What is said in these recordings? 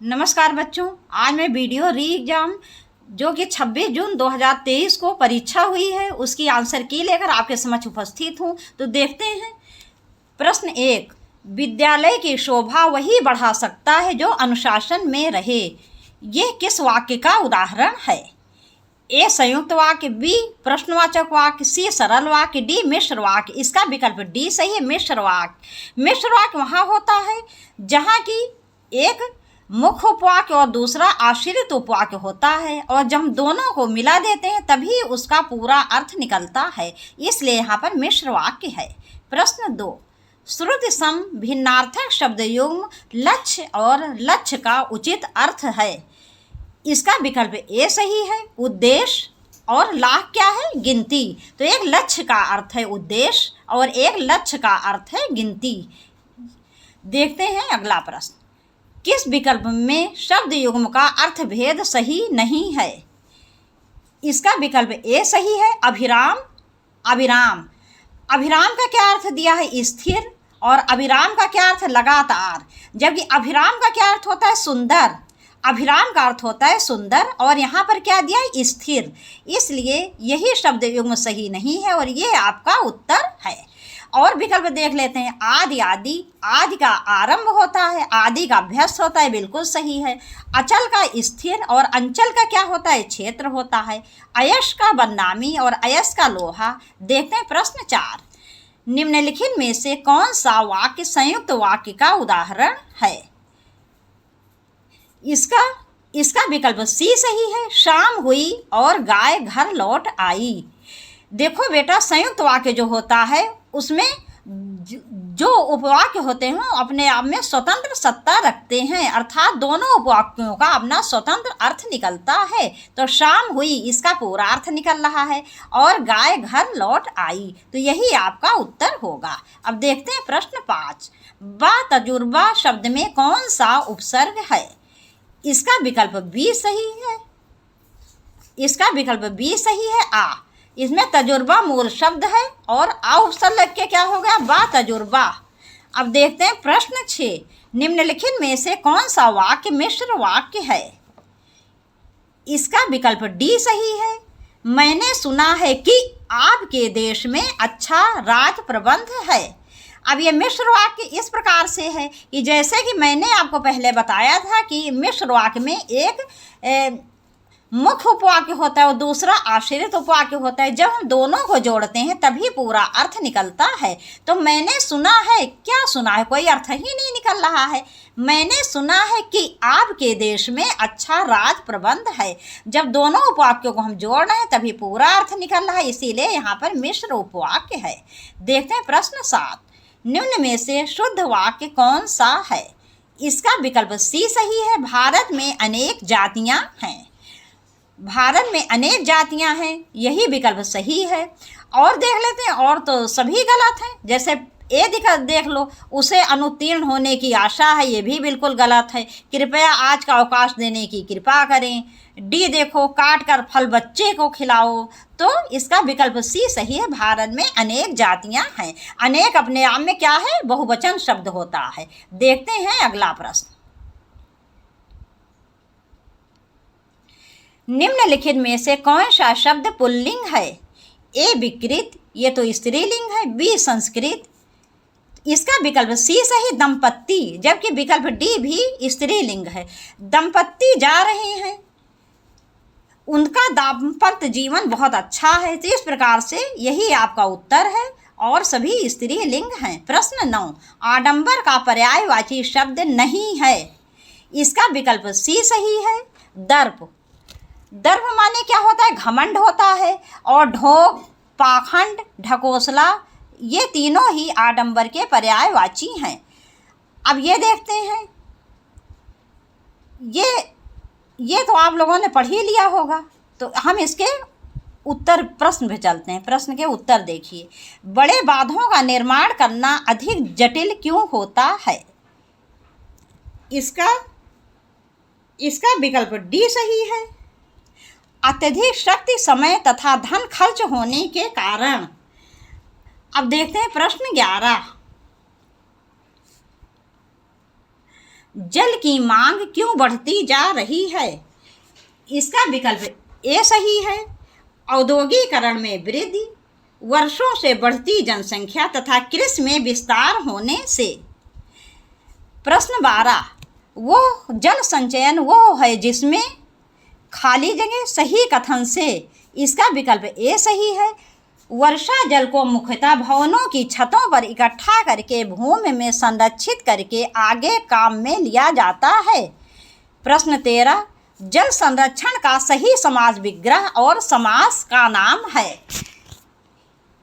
नमस्कार बच्चों, आज मैं वीडियो री एग्ज़ाम जो कि 26 जून 2023 को परीक्षा हुई है उसकी आंसर की लेकर आपके समक्ष उपस्थित हूँ। तो देखते हैं। प्रश्न 1, विद्यालय की शोभा वही बढ़ा सकता है जो अनुशासन में रहे। यह किस वाक्य का उदाहरण है? ए संयुक्त वाक्य, बी प्रश्नवाचक वाक्य, सी सरल वाक्य, डी मिश्र वाक्य। इसका विकल्प डी सही है, मिश्र वाक्य। मिश्र वाक्य वहाँ होता है जहाँ की एक मुख्य उपवाक्य और दूसरा आश्रित उपवाक्य होता है, और जब हम दोनों को मिला देते हैं तभी उसका पूरा अर्थ निकलता है, इसलिए यहाँ पर मिश्र वाक्य है। प्रश्न 2, श्रुति सम भिन्नार्थक शब्द युग्म लक्ष्य और लक्ष्य का उचित अर्थ है। इसका विकल्प ए सही है, उद्देश्य, और लाभ क्या है? गिनती। तो एक लक्ष्य का अर्थ है उद्देश्य और एक लक्ष्य का अर्थ है गिनती। देखते हैं अगला प्रश्न। किस विकल्प में शब्द युग्म का अर्थ भेद सही नहीं है? इसका विकल्प ए सही है, अभिराम, अविराम। अभिराम का क्या अर्थ दिया है? स्थिर, और अविराम का क्या अर्थ? लगातार। जबकि अभिराम का क्या अर्थ होता है? सुंदर। अभिराम का अर्थ होता है सुंदर, और यहाँ पर क्या दिया है? स्थिर। इसलिए यही शब्द युग्म सही नहीं है और ये आपका उत्तर है। और विकल्प देख लेते हैं। आदि, आदि, आदि का आरंभ होता है, आदि का अभ्यस्त होता है, बिल्कुल सही है। अचल का स्थिर, और अंचल का क्या होता है? क्षेत्र होता है। अयस्क का बदनामी और अयस्क का लोहा। देखते हैं प्रश्न 4, निम्नलिखित में से कौन सा वाक्य संयुक्त वाक्य का उदाहरण है? इसका विकल्प सी सही है, शाम हुई और गाय घर लौट आई। देखो बेटा, संयुक्त वाक्य जो होता है उसमें जो उपवाक्य होते हैं अपने आप में स्वतंत्र सत्ता रखते हैं, अर्थात दोनों उपवाक्यों का अपना स्वतंत्र अर्थ निकलता है। तो शाम हुई इसका पूरा अर्थ निकल रहा है, और गाय घर लौट आई, तो यही आपका उत्तर होगा। अब देखते हैं प्रश्न 5, बा तजुर्बा शब्द में कौन सा उपसर्ग है? इसका विकल्प बी सही है। इसका विकल्प बी सही है, आ। इसमें तजुर्बा मूल शब्द है और आ उपसर्ग लग के क्या हो गया? बा तजुर्बा। अब देखते हैं प्रश्न 6, निम्नलिखित में से कौन सा वाक्य मिश्र वाक्य है? इसका विकल्प डी सही है, मैंने सुना है कि आपके देश में अच्छा राज प्रबंध है। अब ये मिश्र वाक्य इस प्रकार से है कि जैसे कि मैंने आपको पहले बताया था कि मिश्र वाक्य में एक मुख्य उपवाक्य होता है और दूसरा आश्रित उपवाक्य होता है। जब हम दोनों को जोड़ते हैं तभी पूरा अर्थ निकलता है। तो मैंने सुना है, क्या सुना है? कोई अर्थ ही नहीं निकल रहा है। मैंने सुना है कि आपके देश में अच्छा राज प्रबंध है। जब दोनों उपवाक्यों को हम जोड़ रहे हैं तभी पूरा अर्थ निकल रहा है, इसीलिए यहाँ पर मिश्र उपवाक्य है। देखते हैं प्रश्न 7, निम्न में से शुद्ध वाक्य कौन सा है? इसका विकल्प सी सही है, भारत में अनेक जातियां हैं। भारत में अनेक जातियां हैं, यही विकल्प सही है। और देख लेते हैं, और तो सभी गलत हैं। जैसे ए देख लो, उसे अनुत्तीर्ण होने की आशा है, ये भी बिल्कुल गलत है। कृपया आज का अवकाश देने की कृपा करें। डी देखो, काट कर फल बच्चे को खिलाओ। तो इसका विकल्प सी सही है, भारत में अनेक जातियां हैं। अनेक अपने आप में क्या है? बहुवचन शब्द होता है। देखते हैं अगला प्रश्न, निम्नलिखित में से कौन सा शब्द पुल्लिंग है? ए विकृत, ये तो स्त्रीलिंग है। बी संस्कृत, इसका विकल्प सी सही, दंपत्ति, जबकि विकल्प डी भी स्त्रीलिंग है। दंपत्ति जा रहे हैं, उनका दाम्पत्य जीवन बहुत अच्छा है। तो इस प्रकार से यही आपका उत्तर है, और सभी स्त्रीलिंग हैं। प्रश्न 9, आडंबर का पर्यायवाची शब्द नहीं है। इसका विकल्प सी सही है, दर्प। दर्प माने क्या होता है? घमंड होता है। और ढोंग, पाखंड, ढकोसला, ये तीनों ही आडंबर के पर्यायवाची हैं। अब ये देखते हैं, ये तो आप लोगों ने पढ़ ही लिया होगा। तो हम इसके उत्तर प्रश्न पे चलते हैं। प्रश्न के उत्तर देखिए। बड़े बांधों का निर्माण करना अधिक जटिल क्यों होता है? इसका विकल्प डी सही है, अत्यधिक शक्ति, समय तथा धन खर्च होने के कारण। अब देखते हैं प्रश्न 11, जल की मांग क्यों बढ़ती जा रही है? इसका विकल्प ए सही है। औद्योगिकरण में वृद्धि, वर्षों से बढ़ती जनसंख्या तथा कृषि में विस्तार होने से। प्रश्न 12, वो जल संचयन वो है जिसमें खाली जगह। सही कथन से। इसका विकल्प ए सही है। वर्षा जल को मुख्यतः भवनों की छतों पर इकट्ठा करके भूमि में संरक्षित करके आगे काम में लिया जाता है। प्रश्न 13, जल संरक्षण का सही समास विग्रह और समास का नाम है।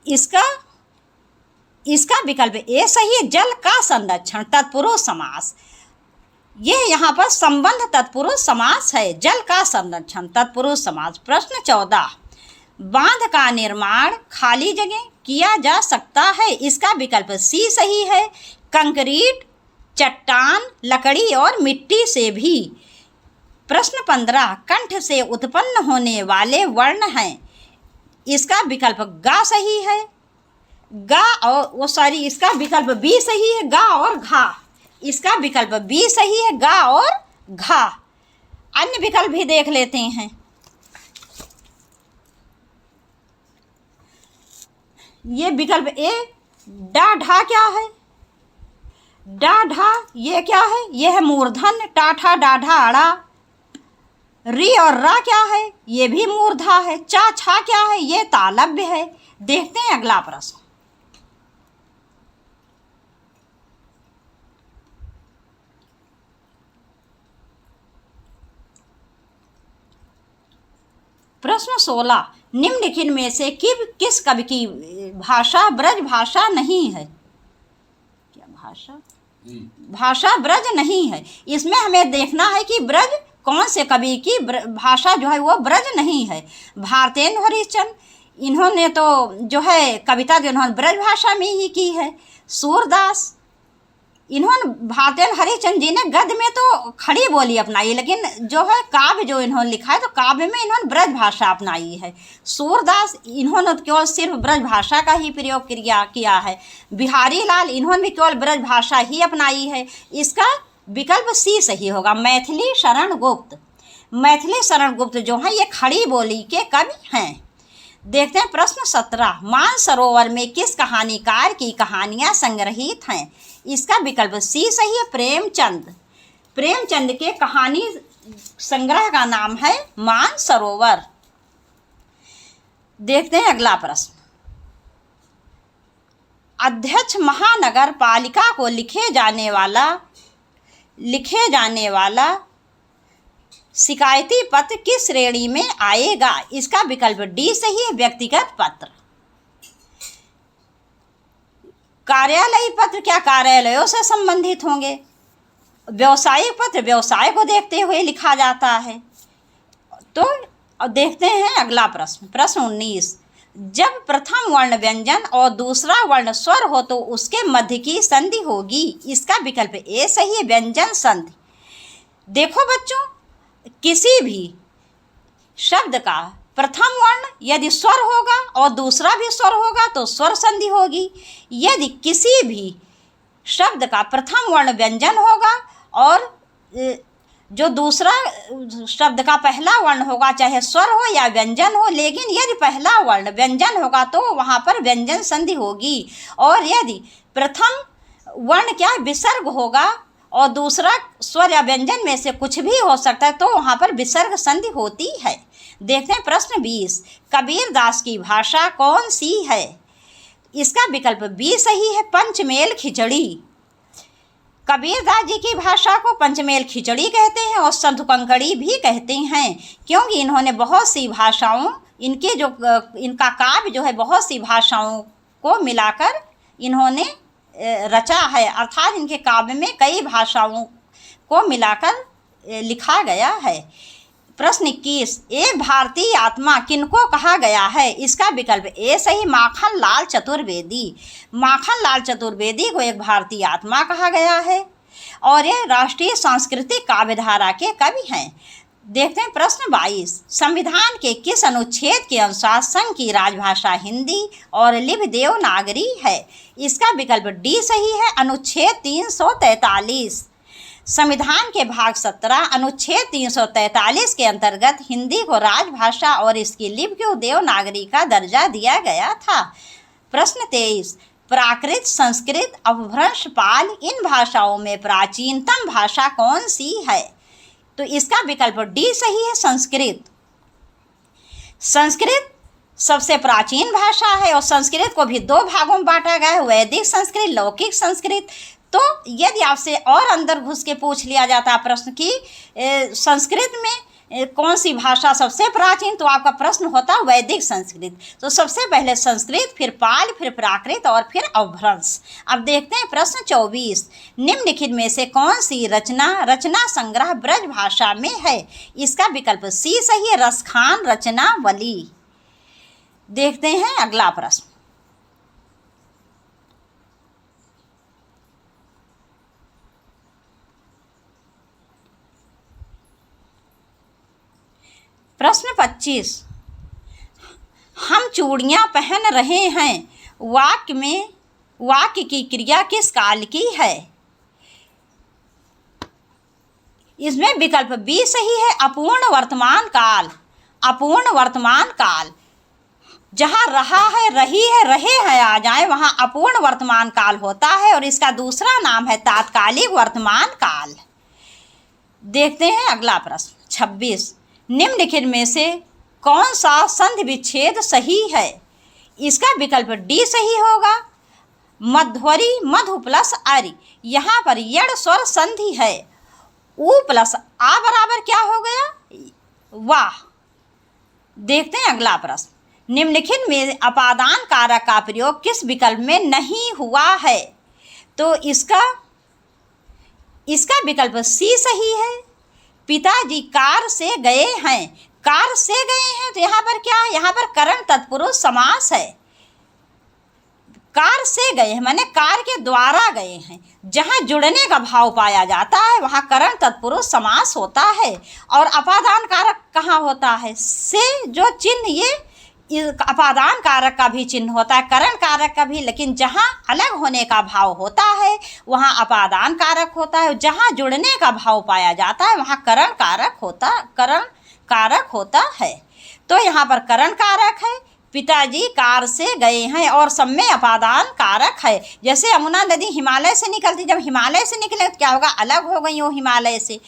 इसका विकल्प ए सही है। जल का संरक्षण तत्पुरुष समास। ये यहाँ पर संबंध तत्पुरुष समास है। जल का संरक्षण तत्पुरुष समास। प्रश्न 14, बांध का निर्माण खाली जगह किया जा सकता है। इसका विकल्प सी सही है। कंक्रीट, चट्टान, लकड़ी और मिट्टी से भी। प्रश्न 15, कंठ से उत्पन्न होने वाले वर्ण हैं। इसका विकल्प गा सही है। गा और इसका विकल्प बी सही है। गा और घा। इसका विकल्प बी सही है। गा और घा। अन्य विकल्प भी देख लेते हैं। ये विकल्प ए डा ढा क्या है? डा ढा ये क्या है? ये है मूर्धन। टाठा डाढ़ा अड़ा। री और रा क्या है? ये भी मूर्धा है। चा छा क्या है? ये तालव्य है। देखते हैं अगला प्रश्न। प्रश्न 16, निम्नलिखित में से किस कवि की भाषा ब्रज भाषा नहीं है? क्या भाषा ब्रज नहीं है? इसमें हमें देखना है कि ब्रज कौन से कवि की भाषा जो है वो ब्रज नहीं है। भारतेंदु हरिश्चंद्र, इन्होंने तो जो है कविता जो इन्होंने ब्रज भाषा में ही की है। सूरदास, इन्होंने भारतेंदु हरिश्चंद्र जी ने गद्य में तो खड़ी बोली अपनाई, लेकिन जो है काव्य जो इन्होंने लिखा है तो काव्य में इन्होंने ब्रज भाषा अपनाई है। सूरदास, इन्होंने केवल सिर्फ ब्रज भाषा का ही प्रयोग किया है। बिहारी लाल, इन्होंने भी केवल ब्रज भाषा ही अपनाई है। इसका विकल्प सी सही होगा। मैथिली शरण गुप्त, मैथिली शरण गुप्त जो है ये खड़ी बोली के कवि हैं। देखते हैं प्रश्न 17, मानसरोवर में किस कहानीकार की कहानियां संग्रहित हैं? इसका विकल्प सी सही है। प्रेमचंद, प्रेमचंद के कहानी संग्रह का नाम है मानसरोवर। देखते हैं अगला प्रश्न। अध्यक्ष महानगर पालिका को लिखे जाने वाला शिकायती पत्र किस श्रेणी में आएगा? इसका विकल्प डी सही है। व्यक्तिगत पत्र। कार्यालयी पत्र क्या कार्यालयों से संबंधित होंगे? व्यावसायिक पत्र व्यवसाय को देखते हुए लिखा जाता है। तो देखते हैं अगला प्रश्न। प्रश्न 19, जब प्रथम वर्ण व्यंजन और दूसरा वर्ण स्वर हो तो उसके मध्य की संधि होगी। इसका विकल्प ए सही है। व्यंजन संधि। देखो बच्चों, किसी भी शब्द का प्रथम वर्ण यदि स्वर होगा और दूसरा भी स्वर होगा तो स्वर संधि होगी। यदि किसी भी शब्द का प्रथम वर्ण व्यंजन होगा और जो दूसरा शब्द का पहला वर्ण होगा, चाहे स्वर हो या व्यंजन हो, लेकिन यदि पहला वर्ण व्यंजन होगा तो वहाँ पर व्यंजन संधि होगी। और यदि प्रथम वर्ण क्या विसर्ग होगा और दूसरा स्वर या व्यंजन में से कुछ भी हो सकता है तो वहाँ पर विसर्ग संधि होती है। देखते हैं प्रश्न 20, कबीर दास की भाषा कौन सी है? इसका विकल्प बी सही है। पंचमेल खिचड़ी। कबीर दास जी की भाषा को पंचमेल खिचड़ी कहते हैं और संतुकंकड़ी भी कहते हैं, क्योंकि इन्होंने बहुत सी भाषाओं, इनका काव्य जो है बहुत सी भाषाओं को मिलाकर इन्होंने रचा है। अर्थात इनके काव्य में कई भाषाओं को मिलाकर लिखा गया है। प्रश्न 21, एक भारतीय आत्मा किनको कहा गया है? इसका विकल्प ए सही। माखन लाल चतुर्वेदी। माखन लाल चतुर्वेदी को एक भारतीय आत्मा कहा गया है और ये राष्ट्रीय सांस्कृतिक काव्यधारा के कवि हैं। देखते हैं प्रश्न 22, संविधान के किस अनुच्छेद के अनुसार संघ की राजभाषा हिंदी और लिपि देवनागरी है? इसका विकल्प डी सही है। अनुच्छेद 343। संविधान के भाग 17 अनुच्छेद 343 के अंतर्गत हिंदी को राजभाषा और इसकी लिपि को देवनागरी का दर्जा दिया गया था। प्रश्न 23, प्राकृत, संस्कृत, अपभ्रंश, पाल, इन भाषाओं में प्राचीनतम भाषा कौन सी है? तो इसका विकल्प डी सही है, संस्कृत। संस्कृत सबसे प्राचीन भाषा है और संस्कृत को भी 2 भागों में बांटा गया है, वैदिक संस्कृत, लौकिक संस्कृत। तो यदि आपसे और अंदर घुस के पूछ लिया जाता है प्रश्न कि संस्कृत में कौन सी भाषा सबसे प्राचीन, तो आपका प्रश्न होता वैदिक संस्कृत। तो सबसे पहले संस्कृत, फिर पाल, फिर प्राकृत और फिर अपभ्रंश। अब देखते हैं प्रश्न 24, निम्नलिखित में से कौन सी रचना संग्रह ब्रज भाषा में है? इसका विकल्प सी सही है, रसखान रचनावली। देखते हैं अगला प्रश्न। प्रश्न 25, हम चूड़ियां पहन रहे हैं, वाक्य की क्रिया किस काल की है? इसमें विकल्प बी सही है, अपूर्ण वर्तमान काल। अपूर्ण वर्तमान काल, जहाँ रहा है, रही है, रहे हैं आ जाए, वहाँ अपूर्ण वर्तमान काल होता है और इसका दूसरा नाम है तात्कालिक वर्तमान काल। देखते हैं अगला प्रश्न 26, निम्नलिखित में से कौन सा संधि विच्छेद सही है? इसका विकल्प डी सही होगा, मध्वरी मधु प्लस अरि। यहाँ पर यड़ स्वर संधि है, उ प्लस आ बराबर क्या हो गया? वाह। देखते हैं अगला प्रश्न, निम्नलिखित में अपादान कारक का प्रयोग किस विकल्प में नहीं हुआ है? तो इसका विकल्प सी सही है, पिताजी कार से गए हैं। कार से गए हैं तो यहाँ पर क्या है? यहाँ पर करण तत्पुरुष समास है। कार से गए हैं माने कार के द्वारा गए हैं। जहाँ जुड़ने का भाव पाया जाता है वहाँ करण तत्पुरुष समास होता है। और अपादान कारक कहाँ होता है? से जो चिन्ह, ये अपादान कारक का भी चिन्ह होता है, करण कारक का भी, लेकिन जहाँ अलग होने का भाव होता है वहाँ अपादान कारक होता है। जहाँ जुड़ने का भाव पाया जाता है वहाँ करण कारक होता है। तो यहाँ पर करण कारक है, पिताजी कार से गए हैं, और सब में अपादान कारक है। जैसे यमुना नदी हिमालय से निकलती, जब हिमालय से निकले तो क्या होगा? अलग हो गई वो हिमालय से।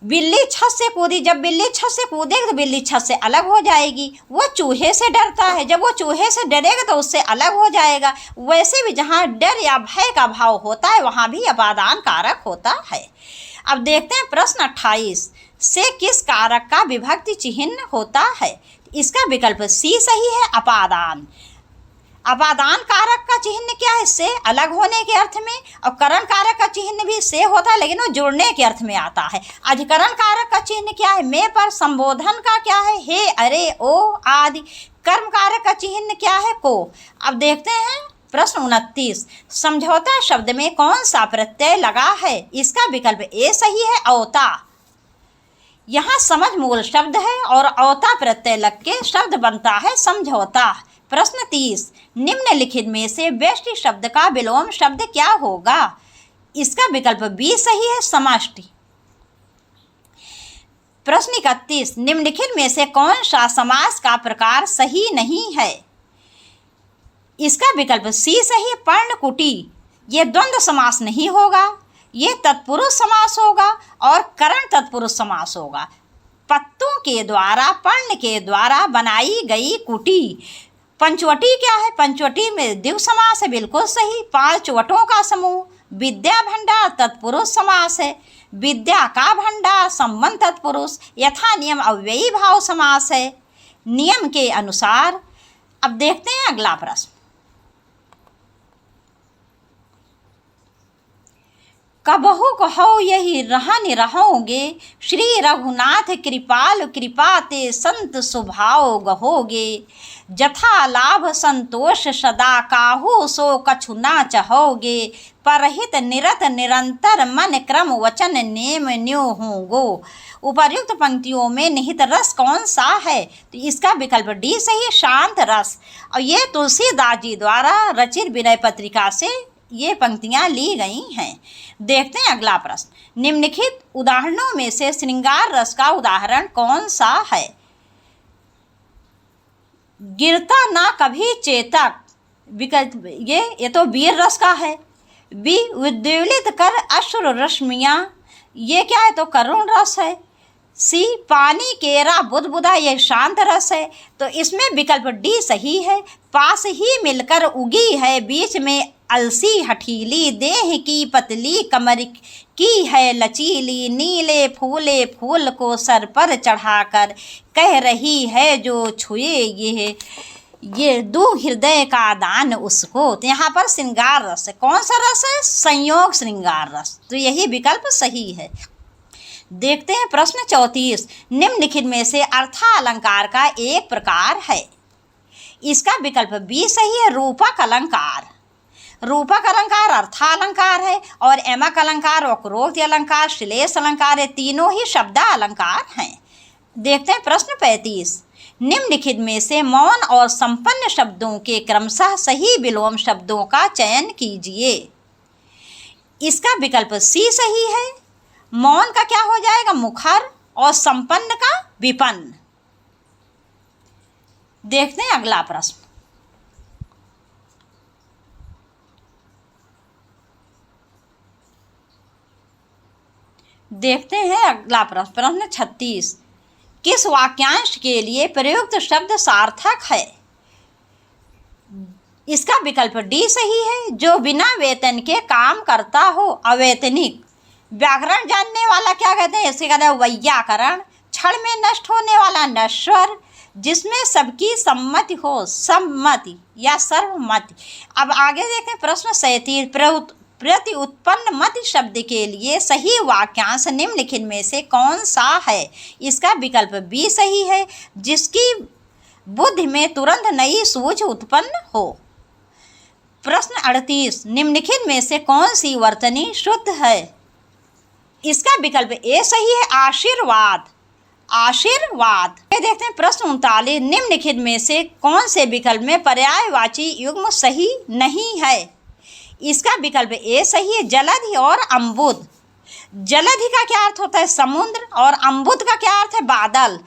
बिल्ली छत से कूदी, जब बिल्ली छत से कूदेगी तो बिल्ली छत से अलग हो जाएगी। वो चूहे से डरता है, जब वो चूहे से डरेगा तो उससे अलग हो जाएगा। वैसे भी जहाँ डर या भय का भाव होता है वहाँ भी अपादान कारक होता है। अब देखते हैं प्रश्न 28, से किस कारक का विभक्ति चिह्न होता है? इसका विकल्प सी सही है, अपादान। अपादान कारक का चिन्ह क्या है? से, अलग होने के अर्थ में। और करण कारक का चिन्ह भी से होता है लेकिन वो जुड़ने के अर्थ में आता है। अधिकरण कारक का चिन्ह क्या है? में पर। संबोधन का क्या है? हे, अरे, ओ आदि। कर्म कारक का चिन्ह क्या है? को। अब देखते हैं प्रश्न 29, समझौता शब्द में कौन सा प्रत्यय लगा है? इसका विकल्प ए सही है, औता। यहाँ समझ मूल शब्द है और औता प्रत्यय लग के शब्द बनता है समझौता। प्रश्न 30, निम्नलिखित में से व्यष्टि शब्द का विलोम शब्द क्या होगा? इसका विकल्प बी सही है, समष्टि। प्रश्न 31, निम्नलिखित में से कौन सा समास का प्रकार सही नहीं है? इसका विकल्प सी सही है, पर्णकुटी। ये द्वंद्व समास नहीं होगा, ये तत्पुरुष समास होगा और करण तत्पुरुष समास होगा। पत्तों के द्वारा, पर्ण के द्वारा बनाई गई कुटी। पंचवटी क्या है? पंचवटी में द्विगु समास है, बिल्कुल सही। 5 वटों का समूह। विद्या भंडार तत्पुरुष समास है। विद्या का भंडार संबंध तत्पुरुष। यथा नियम अव्ययी भाव समास है नियम के अनुसार। अब देखते हैं अगला प्रश्न, कबहु कहो यही रहन रहोगे, श्री रघुनाथ कृपाल कृपा ते संत स्वभाव गहोगे। जथा लाभ संतोष सदा काहू सो कछु ना चहोगे, परहित निरत निरंतर मन क्रम वचन नेम न्यो होगो। उपर्युक्त पंक्तियों में निहित रस कौन सा है? तो इसका विकल्प डी सही है, शांत रस। और ये तुलसीदास जी द्वारा रचित विनय पत्रिका से ये पंक्तियां ली गई हैं। देखते हैं अगला प्रश्न। निम्नलिखित उदाहरणों में से श्रृंगार रस का उदाहरण कौन सा है? गिरता ना कभी चेतक, विकल्प ये तो वीर रस का है। बी उद्वेलित कर अश्रु रश्मियाँ, ये क्या है? तो करुण रस है। सी पानी केरा बुदबुदा, ये शांत रस है। तो इसमें विकल्प डी सही है। पास ही मिलकर उगी है बीच में अलसी हठीली, देह की पतली कमर की है लचीली, नीले फूले फूल को सर पर चढ़ाकर कह रही है जो छुए ये दू हृदय का दान उसको। तो यहाँ पर श्रृंगार रस है। कौन सा रस है? संयोग श्रृंगार रस। तो यही विकल्प सही है। देखते हैं प्रश्न 34। निम्नलिखित में से अर्थालंकार का एक प्रकार है। इसका विकल्प बी सही है, रूपक अलंकार। रूपक अलंकार अर्थालंकार है और एमक अलंकार, वक्रोक्ति अलंकार, श्लेष अलंकार, ये तीनों ही शब्द अलंकार हैं। देखते हैं प्रश्न 35। निम्नलिखित में से मौन और संपन्न शब्दों के क्रमशः सही विलोम शब्दों का चयन कीजिए। इसका विकल्प सी सही है। मौन का क्या हो जाएगा? मुखर, और संपन्न का विपन्न। देखते हैं अगला प्रश्न। देखते हैं अगला प्रश्न। प्रश्न 36। किस वाक्यांश के लिए प्रयुक्त शब्द सार्थक है? इसका विकल्प डी सही है। जो बिना वेतन के काम करता हो, अवैतनिक। व्याकरण जानने वाला क्या कहते हैं? इसे कहते हैं वैयाकरण। क्षण में नष्ट होने वाला नश्वर। जिसमें सबकी सम्मति हो, सम्मति या सर्वमति। अब आगे देखें प्रश्न 37। प्रति उत्पन्न मत शब्द के लिए सही वाक्यांश निम्नलिखित में से कौन सा है? इसका विकल्प बी सही है। जिसकी बुद्धि में तुरंत नई सूझ उत्पन्न हो। प्रश्न 38। निम्नलिखित में से कौन सी वर्तनी शुद्ध है? इसका विकल्प ए सही है, आशीर्वाद। आशीर्वाद। देखते हैं प्रश्न 39। निम्नलिखित में से कौन से विकल्प में पर्यायवाची युग्म सही नहीं है? इसका विकल्प ए सही है, जलधि और अम्बुद। जलधि का क्या अर्थ होता है? समुद्र। और अम्बुद का क्या अर्थ है? बादल।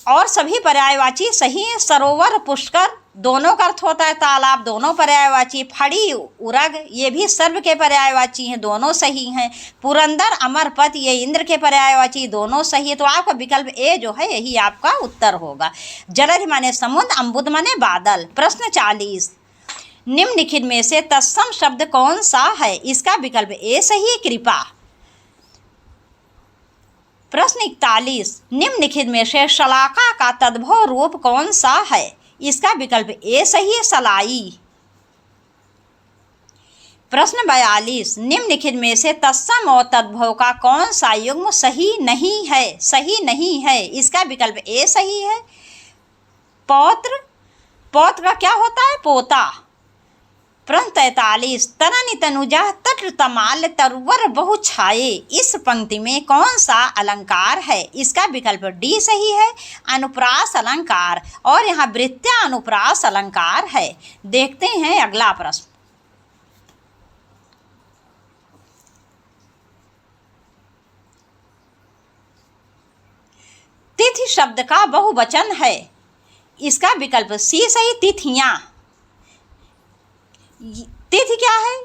और सभी पर्यायवाची सही है। सरोवर, पुष्कर, दोनों का अर्थ होता है तालाब, दोनों पर्यायवाची। फड़ी, उरग, ये भी सर्व के पर्यायवाची हैं, दोनों सही हैं। पुरंदर, अमरपत, ये इंद्र के पर्यायवाची, दोनों सही है। तो आपका विकल्प ए जो है यही आपका उत्तर होगा। जलधि माने समुद्र, अम्बुद माने बादल। प्रश्न 40। निम्नलिखित में से तत्सम शब्द कौन सा है? इसका विकल्प ए सही है, कृपा। प्रश्न 41। निम्नलिखित में से शलाका का तद्भव रूप कौन सा है? इसका विकल्प ए सही है, सलाई। प्रश्न 42। निम्नलिखित में से तत्सम और तद्भव का कौन सा युग्म सही नहीं है? सही नहीं है। इसका विकल्प ए सही है, पौत्र। पौत्र का क्या होता है? पोता। प्रश्न 43। तरनि तनुजा तट तमाल तरवर बहु छाये, इस पंक्ति में कौन सा अलंकार है? इसका विकल्प डी सही है, अनुप्रास अलंकार। और यहाँ वृत्त्या अनुप्रास अलंकार है। देखते हैं अगला प्रश्न। तिथि शब्द का बहुवचन है। इसका विकल्प सी सही, तिथियां। तिथि क्या है?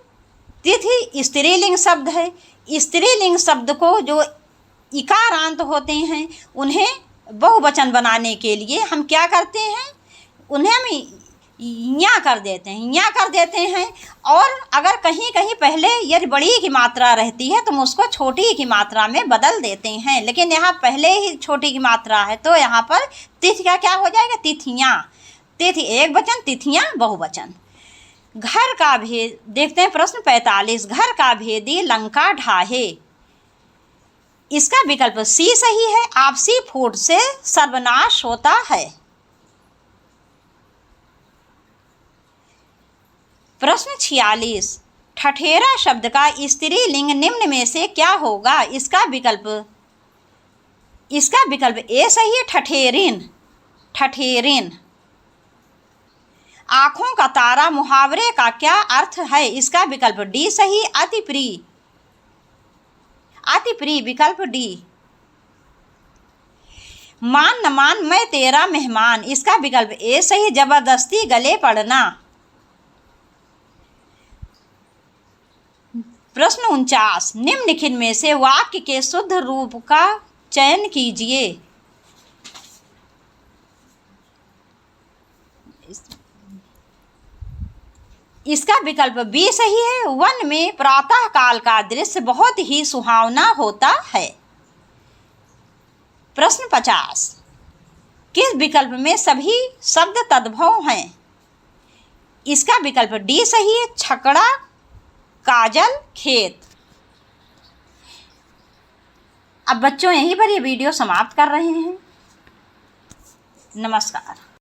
तिथि स्त्रीलिंग शब्द है। स्त्रीलिंग शब्द को जो इकारांत होते हैं उन्हें बहुवचन बनाने के लिए हम क्या करते हैं? उन्हें हम या कर देते हैं, या कर देते हैं। और अगर कहीं कहीं पहले यदि बड़ी की मात्रा रहती है तो हम उसको छोटी की मात्रा में बदल देते हैं। लेकिन यहाँ पहले ही छोटी की मात्रा है तो यहाँ पर तिथि का क्या हो जाएगा? तिथियां। तिथि एक वचन, तिथियां बहुवचन। घर का भेद। देखते हैं प्रश्न 45। घर का भेदी लंका ढाहे, इसका विकल्प सी सही है, आपसी फूट से सर्वनाश होता है। प्रश्न 46। ठठेरा शब्द का स्त्रीलिंग निम्न में से क्या होगा? इसका विकल्प ए सही है, ठठेरिन। ठठेरिन। आंखों का तारा मुहावरे का क्या अर्थ है? इसका विकल्प डी सही, अति प्रिय। अति प्रिय विकल्प डी। मान न मान मैं तेरा मेहमान, इसका विकल्प ए सही, जबरदस्ती गले पड़ना। प्रश्न 49, निम्नलिखित में से वाक्य के शुद्ध रूप का चयन कीजिए। इसका विकल्प बी सही है, वन में प्रातः काल का दृश्य बहुत ही सुहावना होता है। प्रश्न 50, किस विकल्प में सभी शब्द तद्भव हैं? इसका विकल्प डी सही है, छकड़ा, काजल, खेत। अब बच्चों यहीं पर ये वीडियो समाप्त कर रहे हैं। नमस्कार।